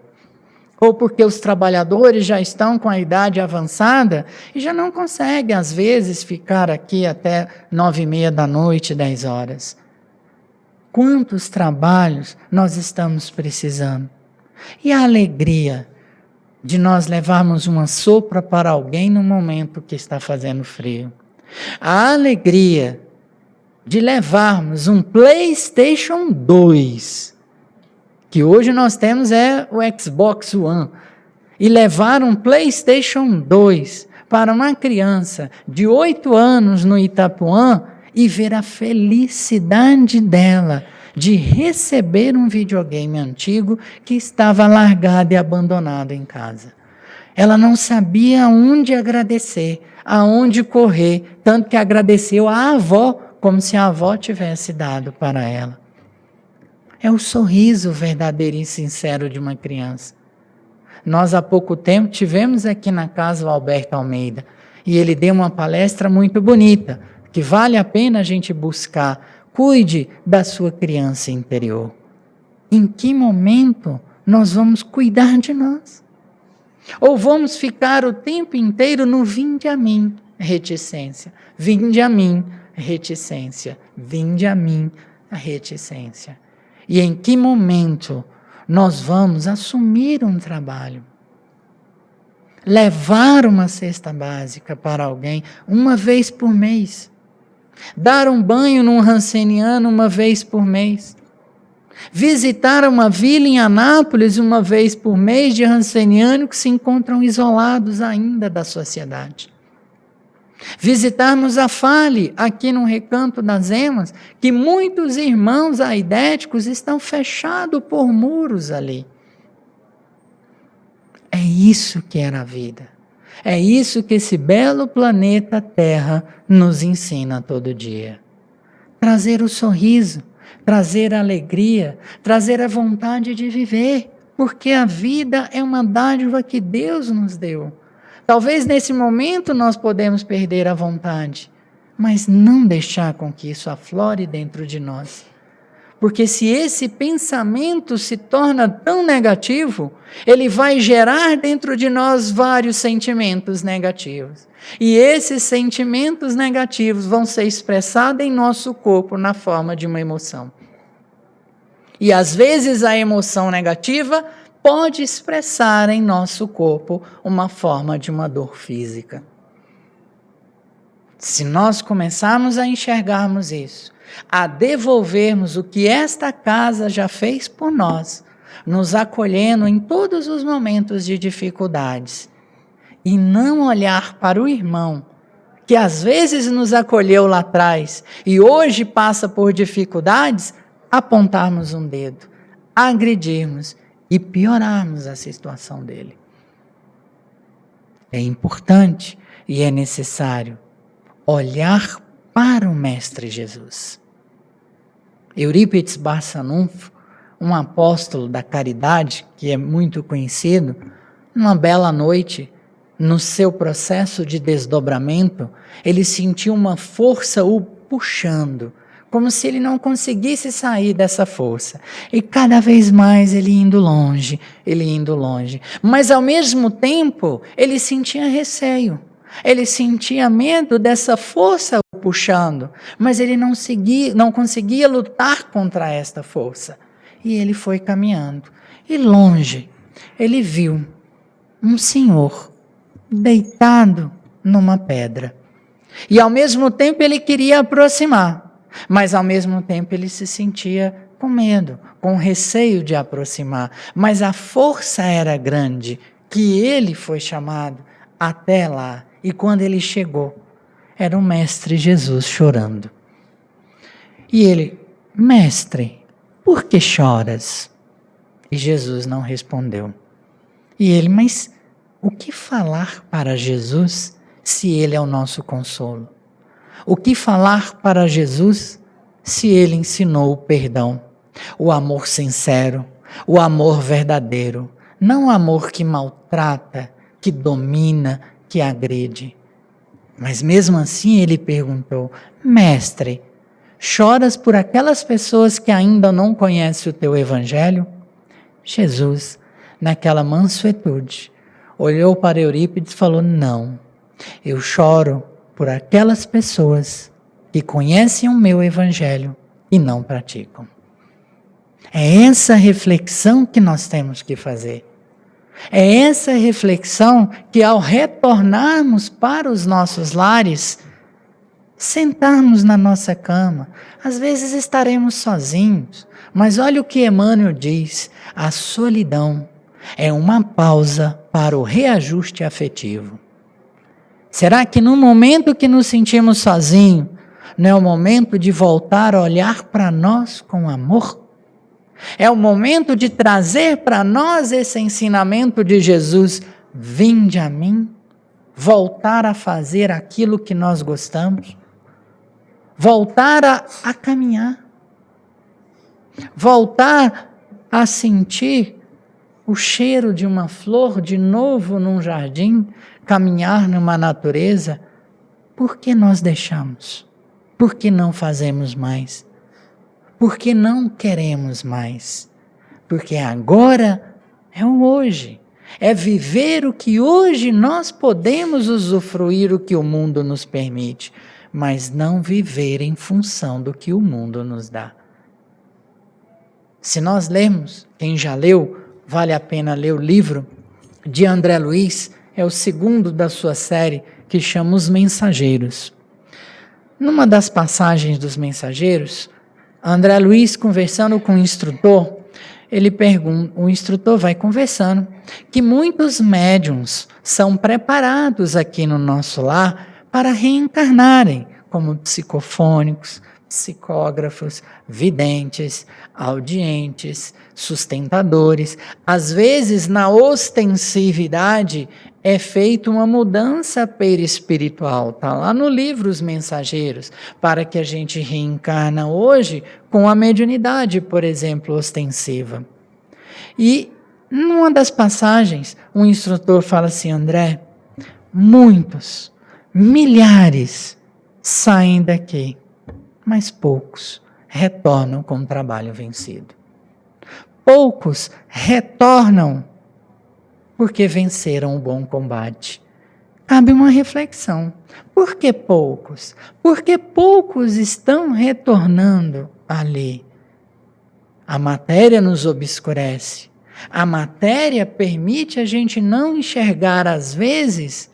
Ou porque os trabalhadores já estão com a idade avançada e já não conseguem, às vezes, ficar aqui até 9h30 da noite, 10 horas. Quantos trabalhos nós estamos precisando? E a alegria de nós levarmos uma sopa para alguém no momento que está fazendo frio. A alegria de levarmos um PlayStation 2, que hoje nós temos o Xbox One, e levar um PlayStation 2 para uma criança de 8 anos no Itapuã, e ver a felicidade dela de receber um videogame antigo que estava largado e abandonado em casa. Ela não sabia aonde agradecer, aonde correr, tanto que agradeceu à avó, como se a avó tivesse dado para ela. É o sorriso verdadeiro e sincero de uma criança. Nós, há pouco tempo, tivemos aqui na casa o Alberto Almeida, e ele deu uma palestra muito bonita, que vale a pena a gente buscar. Cuide da sua criança interior. Em que momento nós vamos cuidar de nós? Ou vamos ficar o tempo inteiro no vinde a mim, reticência. Vinde a mim, reticência. Vinde a mim, reticência. E em que momento nós vamos assumir um trabalho? Levar uma cesta básica para alguém uma vez por mês. Dar um banho num ranceniano uma vez por mês. Visitar uma vila em Anápolis uma vez por mês de rancenianos que se encontram isolados ainda da sociedade. Visitarmos a Fale, aqui no Recanto das Emas, que muitos irmãos aidéticos estão fechados por muros ali. É isso que era a vida. É isso que esse belo planeta Terra nos ensina todo dia. Trazer o sorriso, trazer a alegria, trazer a vontade de viver, porque a vida é uma dádiva que Deus nos deu. Talvez nesse momento nós podemos perder a vontade, mas não deixar com que isso aflore dentro de nós. Porque se esse pensamento se torna tão negativo, ele vai gerar dentro de nós vários sentimentos negativos. E esses sentimentos negativos vão ser expressados em nosso corpo na forma de uma emoção. E às vezes a emoção negativa pode expressar em nosso corpo uma forma de uma dor física. Se nós começarmos a enxergarmos isso, a devolvermos o que esta casa já fez por nós, nos acolhendo em todos os momentos de dificuldades, e não olhar para o irmão, que às vezes nos acolheu lá atrás e hoje passa por dificuldades, apontarmos um dedo, agredirmos e piorarmos a situação dele. É importante e é necessário olhar para o Mestre Jesus. Eurípides Barçanufo, um apóstolo da caridade, que é muito conhecido, numa bela noite, no seu processo de desdobramento, ele sentiu uma força o puxando, como se ele não conseguisse sair dessa força. E cada vez mais ele indo longe. Mas ao mesmo tempo, ele sentia receio. Ele sentia medo dessa força o puxando, mas ele não conseguia lutar contra esta força. E ele foi caminhando. E longe, ele viu um senhor deitado numa pedra. E ao mesmo tempo ele queria aproximar, mas ao mesmo tempo ele se sentia com medo, com receio de aproximar. Mas a força era grande, que ele foi chamado até lá. E quando ele chegou, era o Mestre Jesus chorando. E ele, Mestre, por que choras? E Jesus não respondeu. E ele, mas o que falar para Jesus se ele é o nosso consolo? O que falar para Jesus se ele ensinou o perdão, o amor sincero, o amor verdadeiro, não o amor que maltrata, que domina, que agride? Mas mesmo assim ele perguntou, Mestre, choras por aquelas pessoas que ainda não conhecem o teu evangelho? Jesus, naquela mansuetude, olhou para Eurípides e falou, não, eu choro por aquelas pessoas que conhecem o meu evangelho e não praticam. É essa reflexão que nós temos que fazer. É essa reflexão que, ao retornarmos para os nossos lares, sentarmos na nossa cama, às vezes estaremos sozinhos, mas olha o que Emmanuel diz, a solidão é uma pausa para o reajuste afetivo. Será que no momento que nos sentimos sozinhos, não é o momento de voltar a olhar para nós com amor? É o momento de trazer para nós esse ensinamento de Jesus, vinde a mim, voltar a fazer aquilo que nós gostamos, voltar a caminhar, voltar a sentir o cheiro de uma flor de novo num jardim, caminhar numa natureza. Por que nós deixamos? Por que não fazemos mais? Por que não queremos mais? Porque agora é o hoje. É viver o que hoje nós podemos usufruir, o que o mundo nos permite, mas não viver em função do que o mundo nos dá. Se nós lermos, quem já leu, vale a pena ler o livro de André Luiz, é o segundo da sua série, que chama Os Mensageiros. Numa das passagens dos Mensageiros, André Luiz, conversando com o instrutor, ele pergunta, o instrutor vai conversando, que muitos médiuns são preparados aqui no nosso lar para reencarnarem como psicofônicos, psicógrafos, videntes, audientes, sustentadores. Às vezes, na ostensividade, é feita uma mudança perispiritual. Está lá no livro Os Mensageiros, para que a gente reencarna hoje com a mediunidade, por exemplo, ostensiva. E, numa das passagens, um instrutor fala assim: André, muitos, milhares saem daqui, mas poucos retornam com o trabalho vencido. Poucos retornam porque venceram o bom combate. Cabe uma reflexão. Por que poucos? Porque poucos estão retornando ali. A matéria nos obscurece. A matéria permite a gente não enxergar, às vezes,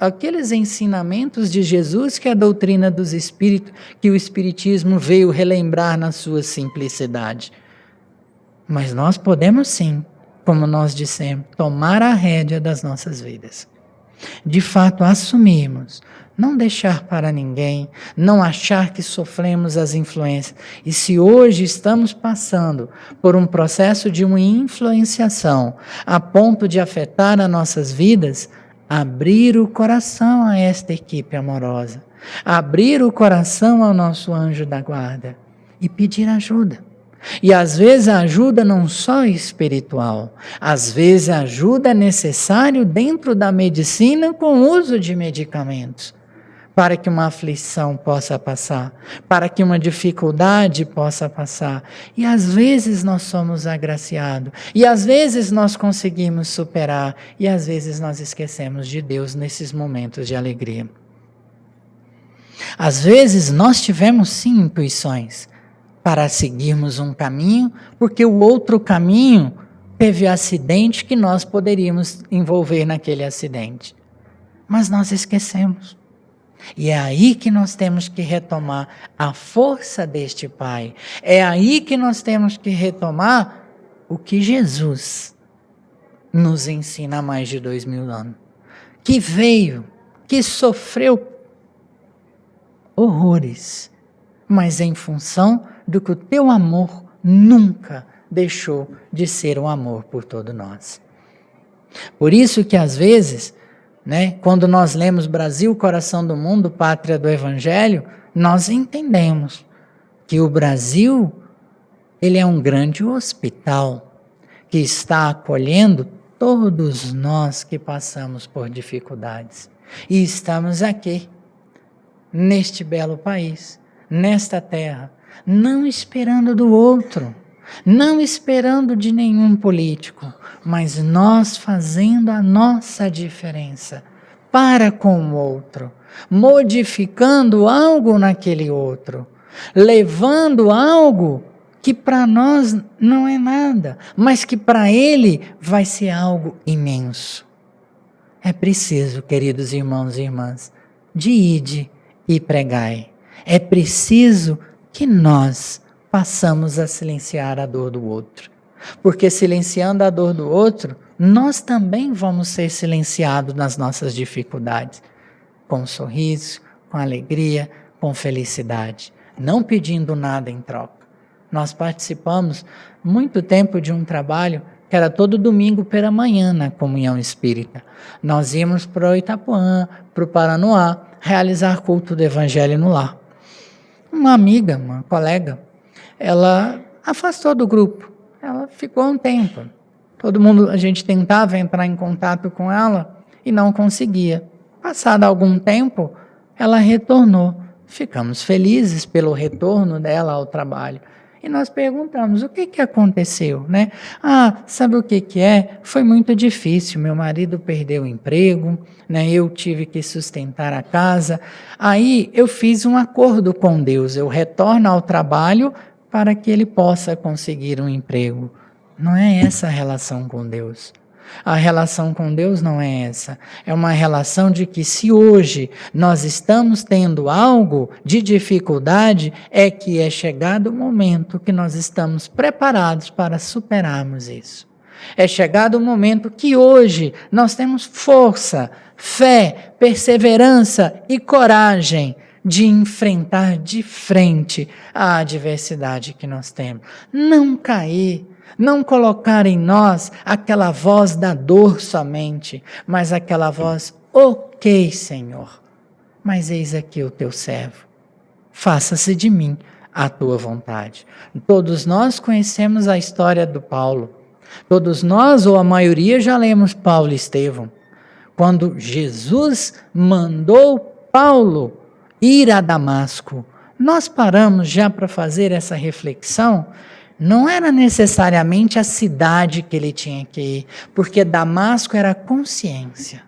aqueles ensinamentos de Jesus, que é a doutrina dos espíritos, que o Espiritismo veio relembrar na sua simplicidade. Mas nós podemos sim, como nós dissemos, tomar a rédea das nossas vidas. De fato, assumirmos, não deixar para ninguém, não achar que sofremos as influências. E se hoje estamos passando por um processo de uma influenciação a ponto de afetar as nossas vidas, abrir o coração a esta equipe amorosa, abrir o coração ao nosso anjo da guarda e pedir ajuda. E às vezes a ajuda não só espiritual, às vezes a ajuda é necessário dentro da medicina com o uso de medicamentos, para que uma aflição possa passar, para que uma dificuldade possa passar. E às vezes nós somos agraciados, e às vezes nós conseguimos superar, e às vezes nós esquecemos de Deus nesses momentos de alegria. Às vezes nós tivemos sim intuições para seguirmos um caminho, porque o outro caminho teve acidente que nós poderíamos envolver naquele acidente. Mas nós esquecemos. E é aí que nós temos que retomar a força deste Pai. É aí que nós temos que retomar o que Jesus nos ensina há mais de 2000 anos. Que veio, que sofreu horrores, mas em função do que o teu amor nunca deixou de ser um amor por todos nós. Por isso que às vezes, quando nós lemos Brasil, coração do mundo, pátria do Evangelho, nós entendemos que o Brasil, ele é um grande hospital que está acolhendo todos nós que passamos por dificuldades. E estamos aqui, neste belo país, nesta terra, não esperando do outro, não esperando de nenhum político, mas nós fazendo a nossa diferença para com o outro, modificando algo naquele outro, levando algo que para nós não é nada, mas que para ele vai ser algo imenso. É preciso, queridos irmãos e irmãs, de ide e pregai. É preciso que nós passamos a silenciar a dor do outro. Porque silenciando a dor do outro, nós também vamos ser silenciados nas nossas dificuldades. Com um sorriso, com alegria, com felicidade. Não pedindo nada em troca. Nós participamos muito tempo de um trabalho que era todo domingo pela manhã na comunhão espírita. Nós íamos para o Itapuã, para o Paranoá, realizar culto do Evangelho no lar. Uma amiga, uma colega, ela afastou do grupo. Ela ficou um tempo. Todo mundo, a gente tentava entrar em contato com ela e não conseguia. Passado algum tempo, ela retornou. Ficamos felizes pelo retorno dela ao trabalho. E nós perguntamos, o que aconteceu, né? Sabe o que é? Foi muito difícil, meu marido perdeu o emprego, né? Eu tive que sustentar a casa. Aí eu fiz um acordo com Deus, eu retorno ao trabalho para que ele possa conseguir um emprego. Não é essa a relação com Deus. A relação com Deus não é essa. É uma relação de que se hoje nós estamos tendo algo de dificuldade, é que é chegado o momento que nós estamos preparados para superarmos isso. É chegado o momento que hoje nós temos força, fé, perseverança e coragem de enfrentar de frente a adversidade que nós temos. Não cair. Não colocar em nós aquela voz da dor somente, mas aquela voz, ok, Senhor, mas eis aqui o teu servo, faça-se de mim a tua vontade. Todos nós conhecemos a história do Paulo, todos nós, ou a maioria, já lemos Paulo e Estevão. Quando Jesus mandou Paulo ir a Damasco, nós paramos já para fazer essa reflexão. Não era necessariamente a cidade que ele tinha que ir, porque Damasco era consciência.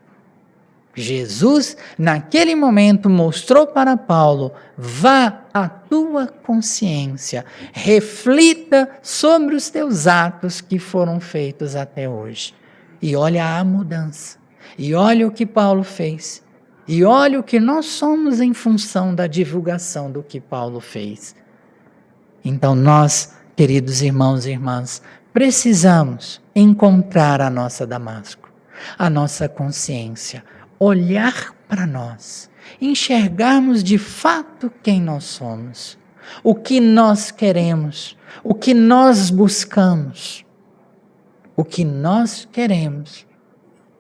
Jesus, naquele momento, mostrou para Paulo, vá à tua consciência, reflita sobre os teus atos que foram feitos até hoje. E olha a mudança, e olha o que Paulo fez, e olha o que nós somos em função da divulgação do que Paulo fez. Então nós, queridos irmãos e irmãs, precisamos encontrar a nossa Damasco, a nossa consciência, olhar para nós, enxergarmos de fato quem nós somos, o que nós queremos, o que nós buscamos, o que nós queremos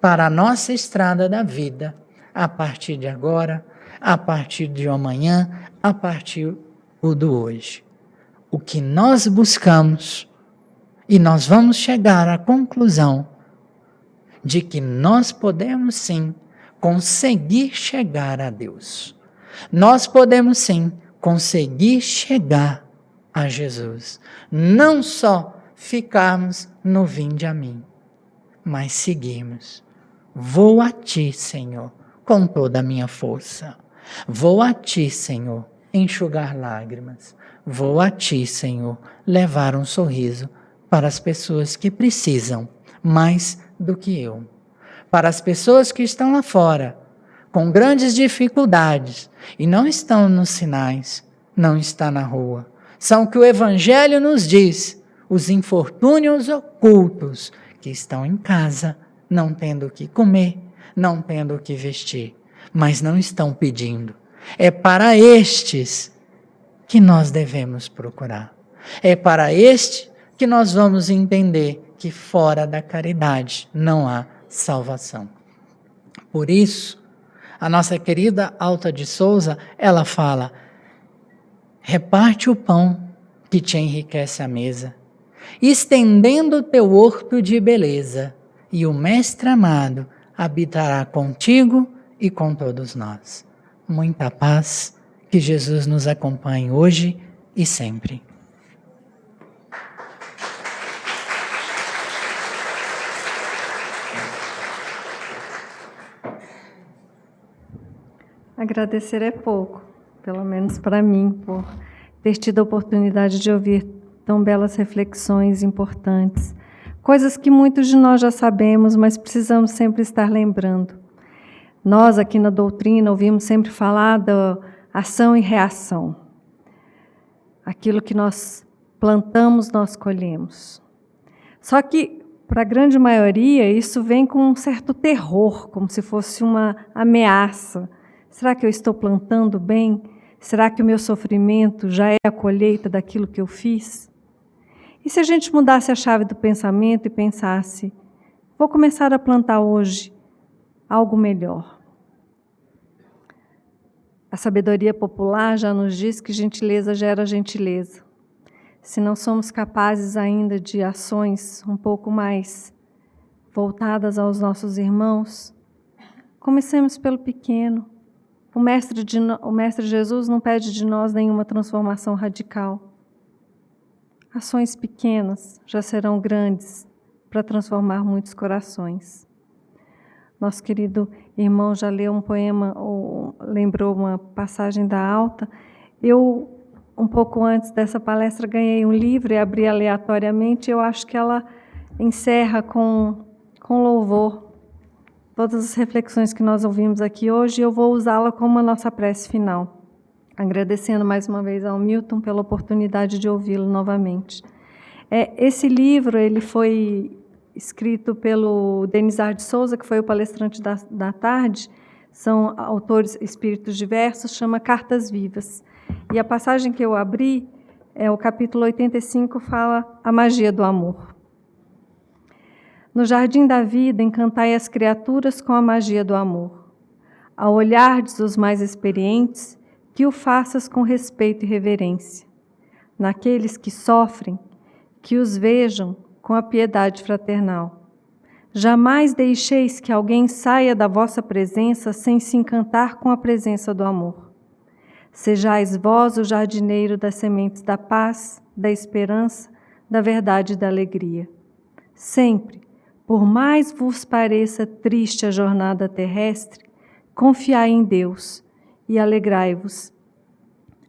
para a nossa estrada da vida, a partir de agora, a partir de amanhã, a partir do hoje. O que nós buscamos, e nós vamos chegar à conclusão de que nós podemos sim conseguir chegar a Deus. Nós podemos sim conseguir chegar a Jesus. Não só ficarmos no vinde a mim, mas seguirmos. Vou a ti, Senhor, com toda a minha força. Vou a ti, Senhor, enxugar lágrimas. Vou a ti, Senhor, levar um sorriso para as pessoas que precisam mais do que eu. Para as pessoas que estão lá fora, com grandes dificuldades, e não estão nos sinais, não está na rua. São o que o Evangelho nos diz, os infortúnios ocultos, que estão em casa, não tendo o que comer, não tendo o que vestir, mas não estão pedindo. É para estes que nós devemos procurar. É para este que nós vamos entender que fora da caridade não há salvação. Por isso, a nossa querida Alta de Souza, ela fala, reparte o pão que te enriquece a mesa, estendendo o teu horto de beleza, e o Mestre amado habitará contigo e com todos nós. Muita paz. Que Jesus nos acompanhe hoje e sempre. Agradecer é pouco, pelo menos para mim, por ter tido a oportunidade de ouvir tão belas reflexões importantes. Coisas que muitos de nós já sabemos, mas precisamos sempre estar lembrando. Nós aqui na doutrina ouvimos sempre falar da ação e reação. Aquilo que nós plantamos, nós colhemos. Só que, para a grande maioria, isso vem com um certo terror, como se fosse uma ameaça. Será que eu estou plantando bem? Será que o meu sofrimento já é a colheita daquilo que eu fiz? E se a gente mudasse a chave do pensamento e pensasse, vou começar a plantar hoje algo melhor? A sabedoria popular já nos diz que gentileza gera gentileza. Se não somos capazes ainda de ações um pouco mais voltadas aos nossos irmãos, comecemos pelo pequeno. o Mestre Jesus não pede de nós nenhuma transformação radical. Ações pequenas já serão grandes para transformar muitos corações. Nosso querido irmão já leu um poema, ou lembrou uma passagem da Alta. Eu, um pouco antes dessa palestra, ganhei um livro e abri aleatoriamente. Eu acho que ela encerra com louvor todas as reflexões que nós ouvimos aqui hoje, e eu vou usá-la como a nossa prece final, agradecendo mais uma vez ao Milton pela oportunidade de ouvi-lo novamente. Esse livro ele foi escrito pelo Denizar de Souza, que foi o palestrante da tarde, são autores espíritos diversos, chama Cartas Vivas. E a passagem que eu abri, o capítulo 85, fala a magia do amor. No jardim da vida, encantai as criaturas com a magia do amor. Ao olhardes os mais experientes, que o faças com respeito e reverência. Naqueles que sofrem, que os vejam com a piedade fraternal. Jamais deixeis que alguém saia da vossa presença sem se encantar com a presença do amor. Sejais vós o jardineiro das sementes da paz, da esperança, da verdade e da alegria. Sempre, por mais vos pareça triste a jornada terrestre, confiai em Deus e alegrai-vos.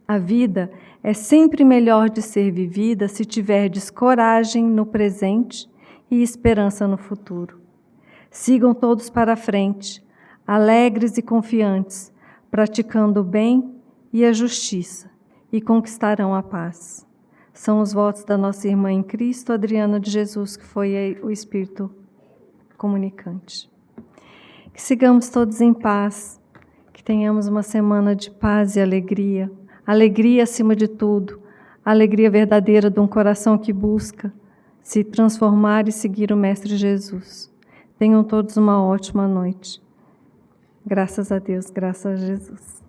A vida é sempre melhor de ser vivida se tiverdes coragem no presente e esperança no futuro. Sigam todos para a frente, alegres e confiantes, praticando o bem e a justiça, e conquistarão a paz. São os votos da nossa irmã em Cristo, Adriana de Jesus, que foi o Espírito comunicante. Que sigamos todos em paz, que tenhamos uma semana de paz e alegria, alegria acima de tudo, a alegria verdadeira de um coração que busca se transformar e seguir o Mestre Jesus. Tenham todos uma ótima noite. Graças a Deus, graças a Jesus.